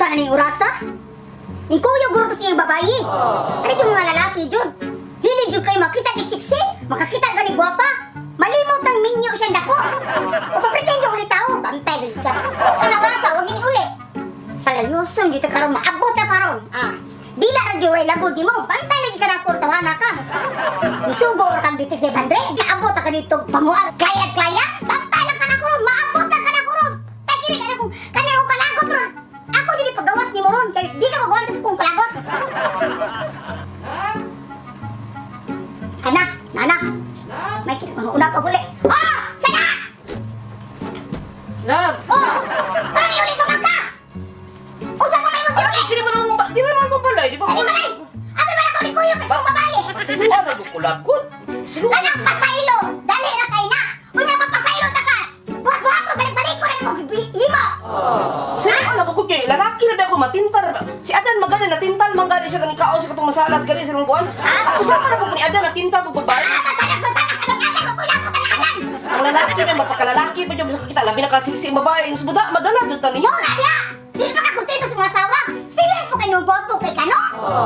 Unsa na ning orasa? Ning kuyo guro to siyang babayi. Ano yung mga lalaki jud? Hilig jud kayo makita ni siksi, makakita gani gwapa. Malimot ang minyo siyang dako. O papretend ulit tao, bantay din ka. Unsa na orasa, wag ini uli. Palayoson dito karon maabot na karon. Dila ra jud way labod nimo. Bantay lagi ka na kurtawana ka. Isugo or kang bitis 500. Naabot ka dito pamuar klaya-klaya. Bantay lang ka na karon, maabot na ka na karon. Kini ka na kung kani ko kalagot ron. Ako dili paggawas ni mo ron kay di ka magwantes kung kalagot. Anak, anak. May una pa huli. Oh! Sana! Love! Oh! Para ni uli ka magka! Usa pa kayo mag-uli! Di naman itong balay, di ba? Sani balay! Abi ba na ko ni kuyo kasi mong babae? Sinuan na kukulagot. Sinuan. Anak pasaylo! Dali ra kay na! Unya pa pasaylo ta ka! Buhat-buhat ko balik-balik ko rin mo limo! Sinuan na kukul kay lalaki na ba ako matintar. Si Adan magani natintal magani siya kani kaon sa katong masalas gani sa kuan. Ako sa para ko ni Adan natintal ko babae. Masalas-masalas ka ng adan! Magkulako ka ng adan! Ang lalaki ba mapakalalaki ba yung sa kita labi na kasiksi babae yung subuda madala jud ta ninyo. Muna niya! Di pa ka kuntento sa mga asawa! Feeling po kayo boto kay kano?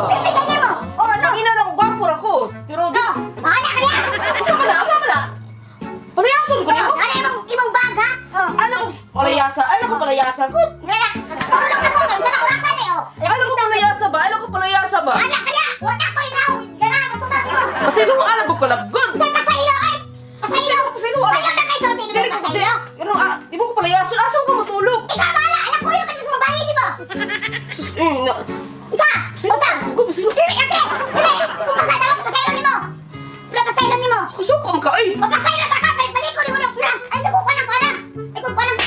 Pili ganyan mo! Oh no! Ina na ko gwapo ra ko. Pero di No! Mahala ka niya! usa man na, usa man na. Palayason ko nimo. Ano imong baga? Oh! Ano ko palayasa ko. Nana! Tulog na ko kayo sa orasan eh oh! Ano ko palayasa ba? Anak ka niya! Wala ko inaw! Ganahan ang tumagi mo! Pasilo ang alam ko kalagod. Saan pasaylo ay? Pasaylo! Pasaylo, Pasaylo na kayo sa hotel Dili ng ko pasaylo! di mo ko palayason asan ko matulog. Ikaw bahala! Alam ko yung kanil sa babae di mo! Sus na. Usa! Usa! Ko pasilo. Dili ate! Dili! Kung pasaylo ni mo! Pula pasaylo ni mo! Kusukom ka ay. Papasaylo ta ka! Balik ko ni mo ng surang! Ay sa kukuan ang kuana! Ay kukuan ang...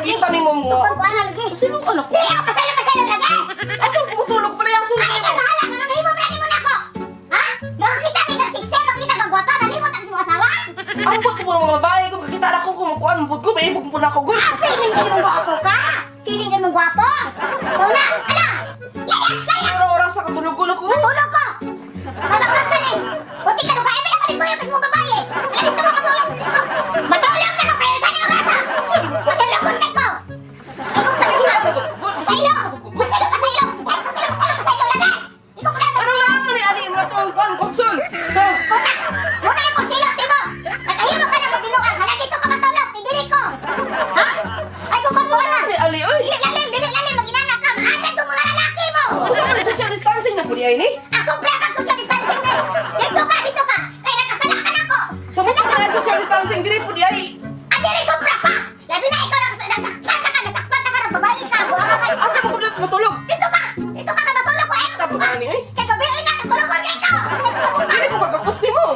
Kita ni mo mo. Kukuan lagi! Pasilo anak ko. Dili ako pasaylo lagi! Asan ko matulog palayason Ay, ikaw bahala! Ano nahimo mo na ako? Ha? Makakita ni kang sikse! Makita kang gwapa! Malimot ang mga asawa! Ang pag ko mga babae ko kakita na ko kumukuan mo ko may ibog po na ko gud. Feeling ka naman gwapo ka! Feeling ka naman gwapo! Una! Ala! Layas! Layas! Pero oras sa katulugon ako. Matulog ko! Sana orasan eh! Buti ka nung kaya may nakarin ko yung kasi mong babae! Kaya dito ka matulog! Matulog ka nung kayo! Sana orasan! Matulugon ka ko! Ikaw sa lima! Pasaylo! Pasaylo! Pasaylo! Ay, pasaylo! Pasaylo! Pasaylo lagi! Ikaw ko na! Ano lang ni ali nga tong pan kutsul. Una! Una yung pasaylo! Timo! Nagahimo ka na kung dinuang! Hala dito ka matulog! Tigiri ko! Ha? Ay, kung kapuan na! Ni ali oy. Dili lalim! Mag-inanak ka! Maanan mo mga lalaki mo! Usa man social distancing na pudi ay ni. Sobra kang social distancing na! Dito ka! Dito ka! Kaya nakasala ka na ko! Sa mo pa social distancing diri pudi ay. Adiri sobra pa! Labi na ikaw nasakpan ka ng babae ka! Buwaka ka Asa dito! ko pud matulog. Dito ka! Dito ka na matulog ko! Ay, Sa mo ni ay. kaya gabihin na! Natulogor ka ikaw! Dito sa buka! Dili ko kagapos nimo.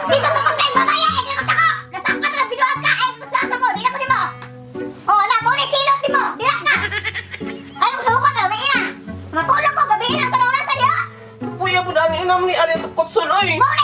Dito ko sa babae! Ay, dito ka ko! Nasakpan ka! Binuag ka! Ay, gusto sa mo! Dila ko ni mo! Oh, wala! Muna silot ni mo! Dila ka! Ay, gusto mo ka! Gabihin na! Matulog ko! Gabihin na! Sa orasan niya! Puya pud ani inam ni ali to kutsul oy. Muna